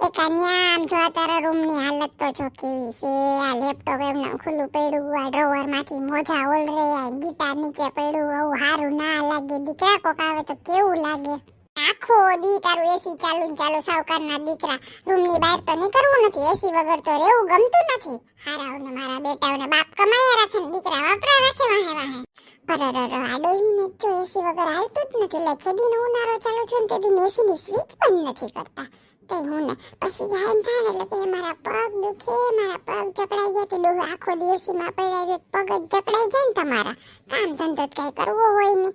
એક આમ જો આ તારા રૂમની હાલત તો જો કેવી છે. આ લેપટોપ એમનું ખુલ્લું પડ્યું, આ ડ્રોવરમાંથી મોજા ઓલરે, આ ગિટાર નીચે પડ્યું. આવું હારું ના લાગે દીકરા, કોક આવે તો કેવું લાગે. આખો દી તારું એસી ચાલુ ને ચાલુ, સાવકારના દીકરા. રૂમની બહાર તો નીકળવું નથી, એસી વગર તો રહેવું ગમતું નથી. હારાઓને મારા બેટાઓને બાપ કમાયા રાખે ને દીકરા વાપરા રાખે વાહે વાહે. અરરર, આ ડોહીને જો એસી વગર હાલતું જ નથી. એટલે છેદીનો ઉનાળો ચાલુ થયો ને તેથી એસીની સ્વિચ બંધ નથી કરતા. તઈ હું ને પછી યાદ થાય ને એટલે કે મારા પગ દુખે, મારા પગ જકડાઈ ગયા. તે ડોહો આખો દિવસમાં પડ્યા રહ્યો, પગ જ જકડાઈ જાય ને તમારા. કામ ધંધો જ કઈ કરવો હોય ને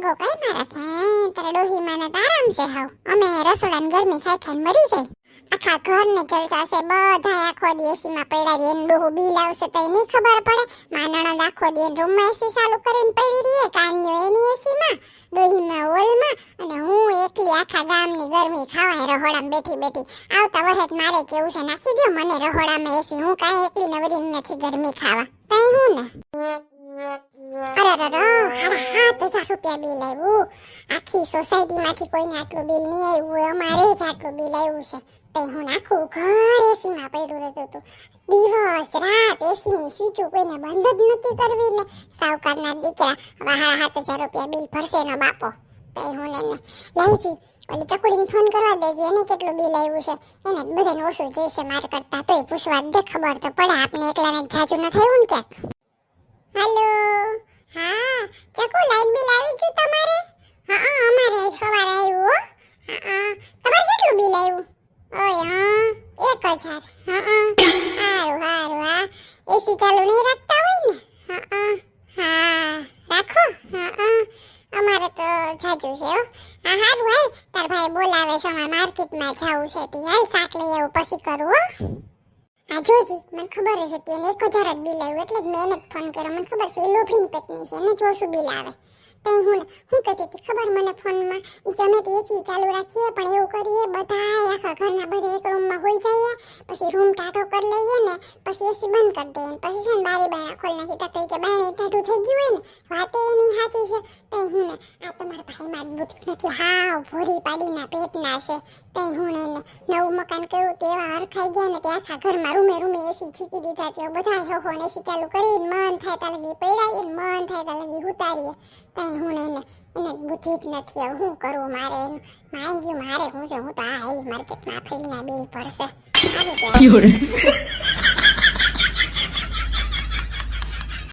ગગો કઈ મારા કે તારા ડોહી માને આરામ છે હાવ. અમે રસોડાની ગરમી ખાઈ ખાઈને મરી જાય. આખા ઘરને જલસા છે, બધા આખો દિવસમાં પડ્યા રહે. એનું ડોહું બિલ આવશે તો નહીં ખબર પડે. માનણદ આખો દી રૂમમાં એસી ચાલુ કરીને પડી રહીએ, કાન્યો એની એસીમાં, ડોહીમાં હોલમાં, અને હું એકલી આખા ગામની ગરમી ખાવાય રહોડામાં બેઠી બેઠી. આવતા વખત મારે કેવું છે, નાખી દો મને રહોડામાં એસી, હું કાંઈ એકલી નવરી નથી ગરમી ખાવા. તઈ હું ને અરે 7,000 રૂપિયા બિલ આવ્યું. આખી સોસાયટીમાંથી કોઈને આટલું બિલ નહીં આવ્યું, અમારે જ આટલું બિલ આવ્યું છે. તઈ હું આખું ઘર એસીમાં પડ્યું રહેતું હતું. દિવસ રાત એસીની સ્વિચો કોઈને બંધ જ નથી કરવી ને. સાવકારના દીકરા હવે 7,000 રૂપિયા બિલ ભરશે એનો બાપો. તઈ હું એને લઈ જી ઓલી ચકુડીને ફોન કરવા દેજે, એને કેટલું બિલ આવ્યું છે. એને બધાને ઓછું જઈશે માર કરતા. તોય પૂછવા દે, ખબર તો પડે. આપને એકલાને જાજુ ન થયું ને ક્યાંક. હેલો, હા ચકુ, લાઈટ બિલ આવી ગયું તમારે? હા અમારે સવારે આવ્યું હો. હા તમારે કેટલું બિલ આવ્યું? ઓય હા 1,000. હારું હારું. હા એસી ચાલુ નહીં રાખતા હોય ને? હા રાખો. અમારે તો જાજુ છે હો. હા હારું હાલ, તાર ભાઈ બોલાવે છે, અમારે માર્કેટમાં જવું છે. તી હાલ શાક લઈ આવું પછી કરું હો. હા જોજી, મને ખબર જ હતી એને 1,000 જ બિલ આવ્યું, એટલે જ મેં એને ફોન કર્યો. મને ખબર છે એ લોભીન પેટની છે, એને જ ઓછું બિલ આવે. તઈ હું કહેતી હતી ખબર મને ફોનમાં, એ કે અમે તો એસી ચાલુ રાખીએ પણ એવું કરીએ બધા આખા ઘરના બધા એક રૂમમાં હોઈ જઈએ, પછી રૂમ ટાઢો કરી લઈએ ને પછી એસી બંધ કરી દઈએ, પછી છે ને બારી બારણા ખોલી નાખી. તો કે બારણે ટાઢું થઈ ગયું હોય ને, વાતે એની સાચી છે. તઈ હું આ તમારા ભાઈમાં બુદ્ધિ નથી, હાવ ભોરી પાડીના પેટના છે. તઈ હું એને નવું મકાન કર્યું તેવા હરખાઈ ગયા ને તે આખા ઘરમાં રૂમે રૂમે એસી છીકી દીધા. તે બધા હોહો એસી ચાલુ કરીને મન થાય ત્યાં લગી પડાવીએ, મન થાય ત્યાં લગી ઉતારીએ. તઈ હું એને બુદ્ધિ જ નથી. હવે શું કરવું મારે? એનું માંગ્યું મારે હું તો આ માર્કેટમાં ફેરીના બિલ ભરશે.